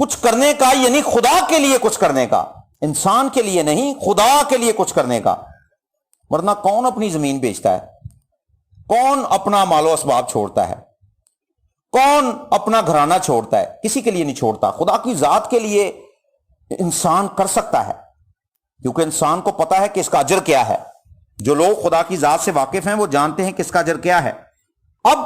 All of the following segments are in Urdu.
کچھ کرنے کا یعنی خدا کے لیے کچھ کرنے کا، انسان کے لیے نہیں، خدا کے لیے کچھ کرنے کا۔ ورنہ کون اپنی زمین بیچتا ہے؟ کون اپنا مال و اسباب چھوڑتا ہے؟ کون اپنا گھرانہ چھوڑتا ہے؟ کسی کے لیے نہیں چھوڑتا۔ خدا کی ذات کے لیے انسان کر سکتا ہے، کیونکہ انسان کو پتا ہے کہ اس کا اجر کیا ہے۔ جو لوگ خدا کی ذات سے واقف ہیں وہ جانتے ہیں کہ اس کا اجر کیا ہے۔ اب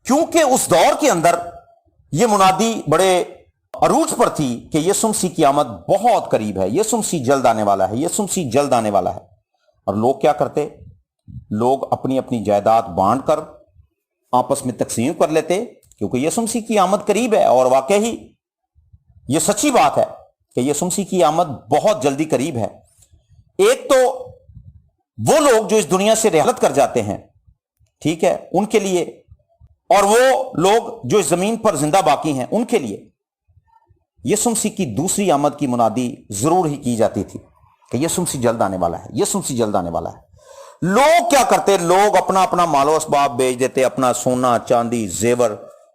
کیونکہ اس دور کے اندر یہ منادی بڑے عروج پر تھی کہ یسوع مسیح کی آمد بہت قریب ہے، یسوع مسیح جلد آنے والا ہے، یسوع مسیح جلد آنے والا ہے، اور لوگ کیا کرتے؟ لوگ اپنی اپنی جائیداد بانٹ کر آپس میں تقسیم کر لیتے، کیونکہ یسوع مسیح کی آمد قریب ہے۔ اور واقعی یہ سچی بات ہے کہ یسوع مسیح کی آمد بہت جلدی قریب ہے۔ ایک تو وہ لوگ جو اس دنیا سے رحلت کر جاتے ہیں، ٹھیک ہے، ان کے لیے، اور وہ لوگ جو اس زمین پر زندہ باقی ہیں ان کے لیے یسوع مسیح کی دوسری آمد کی منادی ضرور ہی کی جاتی تھی کہ یسوع مسیح جلد آنے والا ہے، یسوع مسیح جلد آنے والا ہے۔ لوگ کیا کرتے؟ لوگ اپنا اپنا مال و اسباب بیچ دیتے، اپنا سونا چاندی زیور،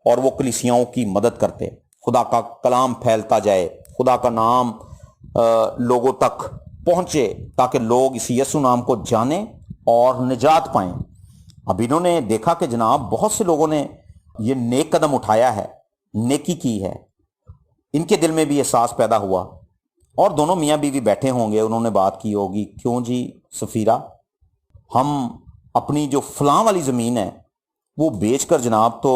اور وہ کلیسیاؤں کی مدد کرتے۔ خدا کا کلام پھیلتا جائے، خدا کا نام لوگوں تک پہنچے، تاکہ لوگ اس یسوع نام کو جانیں اور نجات پائیں۔ اب انہوں نے دیکھا کہ جناب بہت سے لوگوں نے یہ نیک قدم اٹھایا ہے، نیکی کی ہے، ان کے دل میں بھی احساس پیدا ہوا، اور دونوں میاں بیوی بیٹھے ہوں گے، انہوں نے بات کی ہوگی، کیوں جی سفیرہ، ہم اپنی جو فلاں والی زمین ہے وہ بیچ کر جناب تو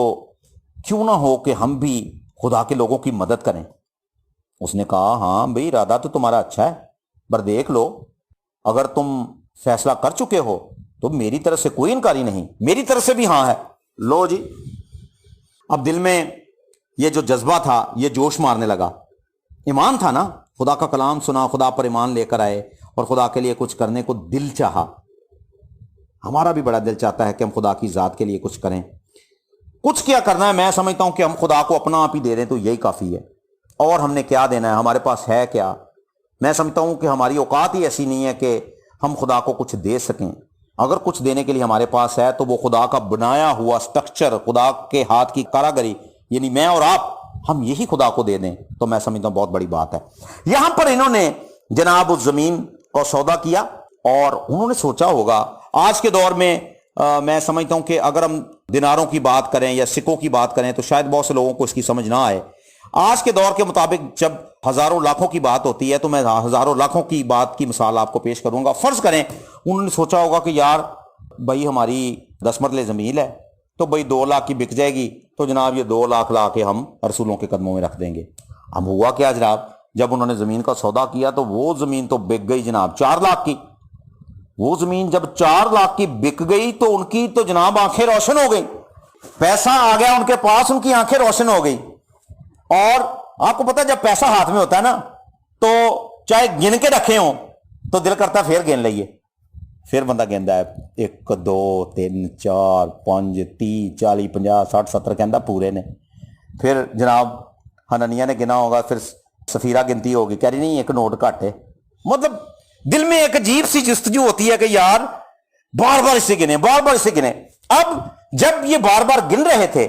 کیوں نہ ہو کہ ہم بھی خدا کے لوگوں کی مدد کریں۔ اس نے کہا ہاں بھئی، ارادہ تو تمہارا اچھا ہے، پر دیکھ لو، اگر تم فیصلہ کر چکے ہو تو میری طرف سے کوئی انکاری نہیں، میری طرف سے بھی ہاں ہے۔ لو جی، اب دل میں یہ جو جذبہ تھا یہ جوش مارنے لگا، ایمان تھا نا، خدا کا کلام سنا، خدا پر ایمان لے کر آئے اور خدا کے لیے کچھ کرنے کو دل چاہا۔ ہمارا بھی بڑا دل چاہتا ہے کہ ہم خدا کی ذات کے لیے کچھ کریں۔ کچھ کیا کرنا ہے، میں سمجھتا ہوں کہ ہم خدا کو اپنا آپ ہی دے دیں تو یہی کافی ہے، اور ہم نے کیا دینا ہے، ہمارے پاس ہے کیا؟ میں سمجھتا ہوں کہ ہماری اوقات ہی ایسی نہیں ہے کہ ہم خدا کو کچھ دے سکیں۔ اگر کچھ دینے کے لیے ہمارے پاس ہے تو وہ خدا کا بنایا ہوا سٹرکچر، خدا کے ہاتھ کی کاراگری، یعنی میں اور آپ، ہم یہی خدا کو دے دیں تو میں سمجھتا ہوں بہت بڑی بات ہے۔ یہاں پر انہوں نے جناب اس زمین کو سودا کیا، اور انہوں نے سوچا ہوگا، آج کے دور میں میں سمجھتا ہوں کہ اگر ہم دیناروں کی بات کریں یا سکوں کی بات کریں تو شاید بہت سے لوگوں کو اس کی سمجھ نہ آئے۔ آج کے دور کے مطابق جب ہزاروں لاکھوں کی بات ہوتی ہے تو میں ہزاروں لاکھوں کی بات کی مثال آپ کو پیش کروں گا۔ فرض کریں انہوں نے سوچا ہوگا کہ یار بھائی ہماری 10 مرلے زمین ہے تو بھائی 2 لاکھ کی بک جائے گی، تو جناب یہ 2 لاکھ لا کے ہم رسولوں کے قدموں میں رکھ دیں گے۔ اب ہوا کیا جناب، جب انہوں نے زمین کا سودا کیا تو وہ زمین تو بک گئی جناب 4 لاکھ کی۔ وہ زمین جب 4 لاکھ کی بک گئی تو ان کی تو جناب آنکھیں روشن ہو گئی، پیسہ آ گیا ان کے پاس، ان کی آنکھیں روشن ہو گئی۔ اور آپ کو پتا جب پیسہ ہاتھ میں ہوتا ہے نا تو چاہے گن کے رکھے ہوں تو دل کرتا پھر گن لئیے، پھر بندہ گندا ہے 1 2 3 4 5 30 40 50 60 70 کہندا پورے نے۔ پھر جناب حنانیہ نے گنا ہوگا، پھر سفیرہ گنتی ہوگی، کہہ رہی نہیں 1 نوٹ گھٹ ہے۔ مطلب دل میں ایک عجیب سی جستجو ہوتی ہے کہ یار بار بار اسے گنے، بار بار اسے گنے۔ اب جب یہ بار بار گن رہے تھے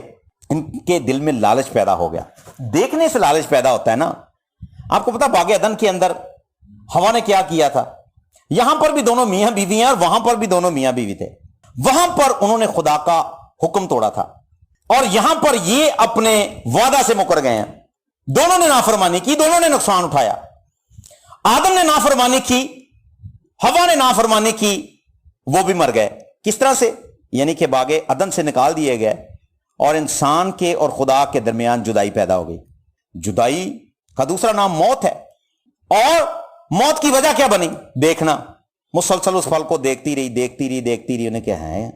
ان کے دل میں لالچ پیدا ہو گیا، دیکھنے سے لالچ پیدا ہوتا ہے نا۔ آپ کو پتا باغ عدن کے اندر ہوا نے کیا کیا تھا؟ یہاں پر بھی دونوں میاں بیوی ہیں اور وہاں پر بھی دونوں میاں بیوی تھے، وہاں پر انہوں نے خدا کا حکم توڑا تھا، اور یہاں پر یہ اپنے وعدہ سے مکر گئے ہیں۔ دونوں نے نافرمانی کی، دونوں نے نقصان اٹھایا۔ آدم نے نافرمانی کی، ہوا نے نافرمانی کی، وہ بھی مر گئے۔ کس طرح سے؟ یعنی کہ باغ عدن سے نکال دیے گئے اور انسان کے اور خدا کے درمیان جدائی پیدا ہو گئی۔ جدائی کا دوسرا نام موت ہے، اور موت کی وجہ کیا بنی؟ دیکھنا، مسلسل اس پھل کو دیکھتی رہی، انہیں کیا ہے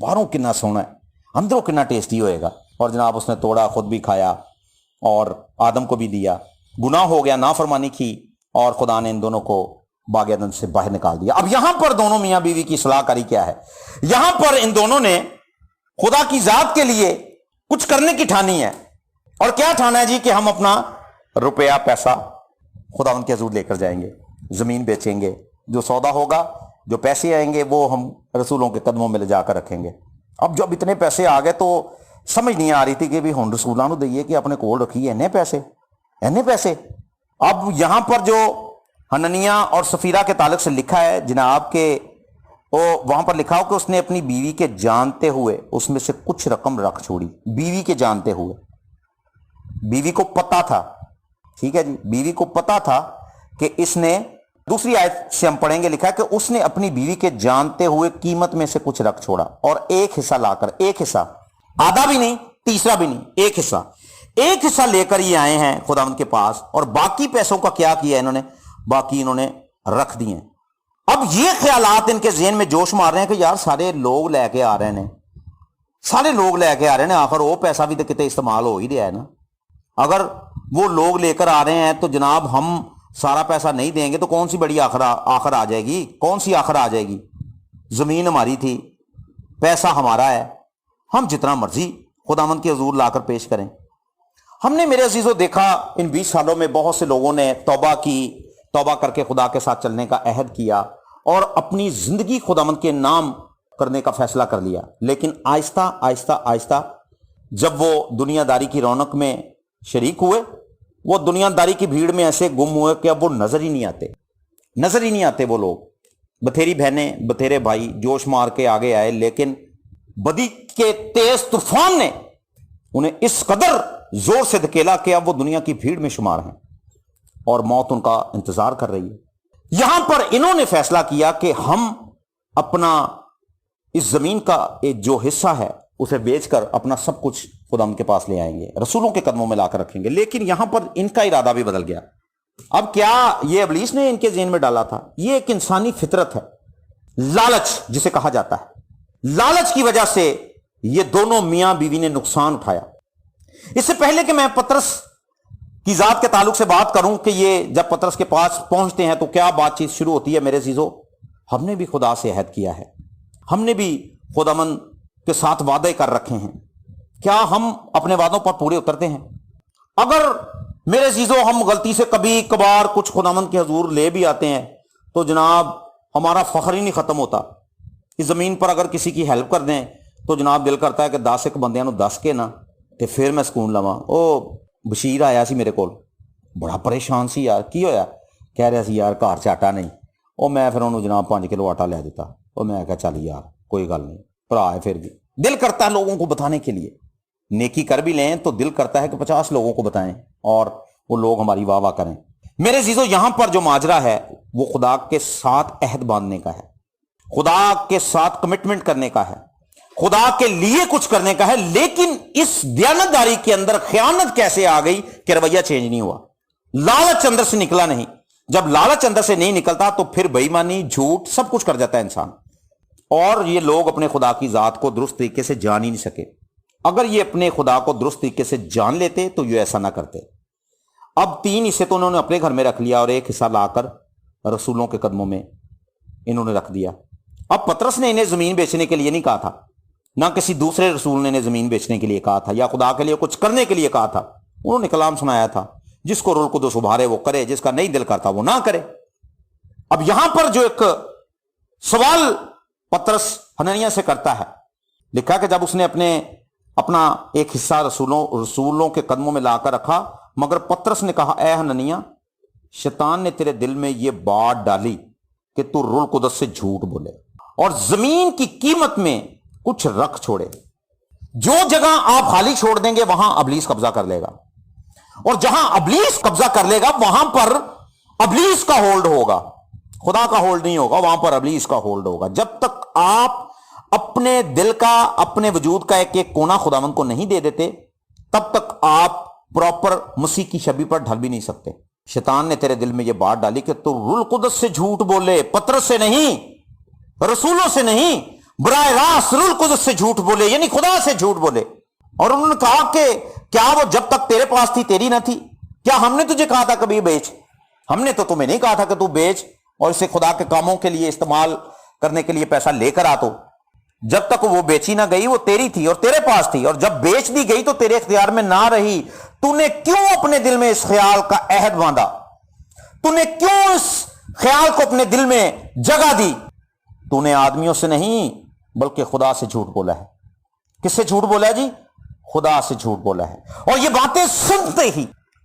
باہروں کتنا سونا ہے، اندروں کتنا ٹیسٹی ہوئے گا، اور جناب اس نے توڑا، خود بھی کھایا اور آدم کو بھی دیا۔ گناہ ہو گیا، نافرمانی کی، اور خدا نے ان دونوں کو باغ عدن سے باہر نکال دیا۔ اب یہاں پر دونوں میاں بیوی کی صلاح کاری کیا ہے؟ یہاں پر ان دونوں نے خدا کی ذات کے لیے کچھ کرنے کی ٹھانی ہے۔ اور کیا ٹھانا ہے جی؟ کہ ہم اپنا روپیہ پیسہ خدا ان کے حضور لے کر جائیں گے، زمین بیچیں گے، جو سودا ہوگا، جو پیسے آئیں گے وہ ہم رسولوں کے قدموں میں لے جا کر رکھیں گے۔ اب جب اتنے پیسے آ گئے تو سمجھ نہیں آ رہی تھی کہ بھی ہن رسولاں نوں دئیے کہ اپنے کول رکھیے اتنے پیسے، اینے پیسے. اب یہاں پر جو حنانیہ اور سفیرہ کے تعلق سے لکھا ہے جناب کہ وہاں پر لکھا ہو کہ اس نے اپنی بیوی کے جانتے ہوئے اس میں سے کچھ رقم رکھ چھوڑی. بیوی کے جانتے ہوئے, بیوی کو پتا تھا, ٹھیک ہے جی, بیوی کو پتا تھا کہ اس نے, دوسری آیت سے ہم پڑھیں گے, لکھا ہے کہ اس نے اپنی بیوی کے جانتے ہوئے قیمت میں سے کچھ رکھ چھوڑا اور ایک حصہ لا کر, ایک حصہ, آدھا بھی نہیں تیسرا بھی نہیں, ایک حصہ لے کر یہ آئے ہیں خداوند کے پاس, اور باقی پیسوں کا کیا کیا انہوں نے, باقی انہوں نے رکھ دیے. اب یہ خیالات ان کے ذہن میں جوش مار رہے ہیں کہ یار سارے لوگ لے کے آ رہے ہیں, سارے لوگ لے کے آ رہے ہیں, آخر وہ پیسہ بھی تو کتنے استعمال ہو ہی رہا ہے نا. اگر وہ لوگ لے کر آ رہے ہیں تو جناب ہم سارا پیسہ نہیں دیں گے تو کون سی بڑی آخر آ جائے گی, کون سی آخر آ جائے گی. زمین ہماری تھی, پیسہ ہمارا ہے, ہم جتنا مرضی خداوند کے حضور لا کر پیش کریں. ہم نے میرے عزیزوں دیکھا ان 20 سالوں میں بہت سے لوگوں نے توبہ کی, توبہ کر کے خدا کے ساتھ چلنے کا عہد کیا اور اپنی زندگی خداوند کے نام کرنے کا فیصلہ کر لیا, لیکن آہستہ آہستہ آہستہ جب وہ دنیا داری کی رونق میں شریک ہوئے, وہ دنیا داری کی بھیڑ میں ایسے گم ہوئے کہ اب وہ نظر ہی نہیں آتے وہ لوگ. بتھیری بہنیں, بتھیرے بھائی جوش مار کے آگے آئے, لیکن بدی کے تیز طوفان نے انہیں اس قدر زور سے دھکیلا کہ اب وہ دنیا کی بھیڑ میں شمار ہیں اور موت ان کا انتظار کر رہی ہے. یہاں پر انہوں نے فیصلہ کیا کہ ہم اپنا اس زمین کا ایک جو حصہ ہے اسے بیچ کر اپنا سب کچھ خدا ان کے پاس لے آئیں گے, رسولوں کے قدموں میں لا کر رکھیں گے. لیکن یہاں پر ان کا ارادہ بھی بدل گیا. اب کیا یہ ابلیس نے ان کے ذہن میں ڈالا تھا؟ یہ ایک انسانی فطرت ہے, لالچ جسے کہا جاتا ہے. لالچ کی وجہ سے یہ دونوں میاں بیوی نے نقصان اٹھایا. اس سے پہلے کہ میں پطرس کی ذات کے تعلق سے بات کروں کہ یہ جب پطرس کے پاس پہنچتے ہیں تو کیا بات چیت شروع ہوتی ہے, میرے عزیزو ہم نے بھی خدا سے عہد کیا ہے, ہم نے بھی خداوند کے ساتھ وعدے کر رکھے ہیں. کیا ہم اپنے وعدوں پر پورے اترتے ہیں؟ اگر میرے عزیزو ہم غلطی سے کبھی کبھار کچھ خداوند کے حضور لے بھی آتے ہیں تو جناب ہمارا فخر ہی نہیں ختم ہوتا. اس زمین پر اگر کسی کی ہیلپ کر دیں تو جناب دل کرتا ہے کہ 10 ایک بندیاں نو دس کے نا تے پھر میں سکون لواں. او بشیر آیا سی میرے کول, بڑا پریشان سی یار, کی ہویا؟ کہہ رہا سی یار گھر چ آٹا نہیں. او میں پھر انہوں جناب 5 کلو آٹا لے دیتا. او میں کہا چل یار کوئی گل نہیں, بھرا ہے. پھر بھی دل کرتا ہے لوگوں کو بتانے کے لیے, نیکی کر بھی لیں تو دل کرتا ہے کہ 50 لوگوں کو بتائیں اور وہ لوگ ہماری واہ واہ کریں. میرے عزیزو یہاں پر جو ماجرا ہے وہ خدا کے ساتھ عہد باندھنے کا ہے, خدا کے ساتھ کمٹمنٹ کرنے کا ہے, خدا کے لیے کچھ کرنے کا ہے. لیکن اس دیانتداری کے اندر خیانت کیسے آ گئی کہ رویہ چینج نہیں ہوا, لالچ اندر سے نکلا نہیں. جب لالچ اندر سے نہیں نکلتا تو پھر بے ایمانی, جھوٹ, سب کچھ کر جاتا ہے انسان. اور یہ لوگ اپنے خدا کی ذات کو درست طریقے سے جان ہی نہیں سکے. اگر یہ اپنے خدا کو درست طریقے سے جان لیتے تو یہ ایسا نہ کرتے. اب 3 حصے تو انہوں نے اپنے گھر میں رکھ لیا اور ایک حصہ لا کر رسولوں کے قدموں میں انہوں نے رکھ دیا. اب پطرس نے انہیں زمین بیچنے کے لیے نہیں کہا تھا, نہ کسی دوسرے رسول نے انہیں زمین بیچنے کے لیے کہا تھا یا خدا کے لیے کچھ کرنے کے لیے کہا تھا. انہوں نے کلام سنایا تھا, جس کو روح القدس ابھارے وہ کرے, جس کا نہیں دل کرتا وہ نہ کرے. اب یہاں پر جو ایک سوال پطرس حنانیہ سے کرتا ہے, لکھا کہ جب اس نے اپنا ایک حصہ رسولوں کے قدموں میں لا کر رکھا, مگر پطرس نے کہا اے حنانیہ, شیطان نے تیرے دل میں یہ بات ڈالی کہ تو روح القدس سے جھوٹ بولے اور زمین کی قیمت میں کچھ رکھ چھوڑے. جو جگہ آپ خالی چھوڑ دیں گے وہاں ابلیس قبضہ کر لے گا, اور جہاں ابلیس قبضہ کر لے گا وہاں پر ابلیس کا ہولڈ ہوگا, خدا کا ہولڈ نہیں ہوگا, وہاں پر ابلیس کا ہولڈ ہوگا. جب تک آپ اپنے دل کا, اپنے وجود کا ایک ایک کونا خداوند کو نہیں دے دیتے تب تک آپ پراپر مسیح کی شبیہ پر ڈھل بھی نہیں سکتے. شیطان نے تیرے دل میں یہ بات ڈالی کہ تو روح القدس سے جھوٹ بولے, پطرس سے نہیں, رسولوں سے نہیں, براہ راست روح القدس سے جھوٹ بولے, یعنی خدا سے جھوٹ بولے. اور انہوں نے کہا کہ کیا وہ جب تک تیرے پاس تھی تیری نہ تھی؟ کیا ہم نے تجھے کہا تھا کبھی بیچ؟ ہم نے تو تمہیں نہیں کہا تھا کہ تو بیچ اور اسے خدا کے کاموں کے لیے استعمال کرنے کے لیے پیسہ لے کر آ. تو جب تک وہ بیچی نہ گئی وہ تیری تھی اور تیرے پاس تھی, اور جب بیچ دی گئی تو تیرے اختیار میں نہ رہی. تو نے کیوں اپنے دل میں اس خیال کا عہد باندھا؟ تو نے کیوں اس خیال کو اپنے دل میں جگہ دی؟ تو نے آدمیوں سے نہیں بلکہ خدا سے جھوٹ بولا ہے. کس سے جھوٹ بولا ہے جی؟ خدا سے جھوٹ بولا ہے. اور یہ باتیں سنتے ہی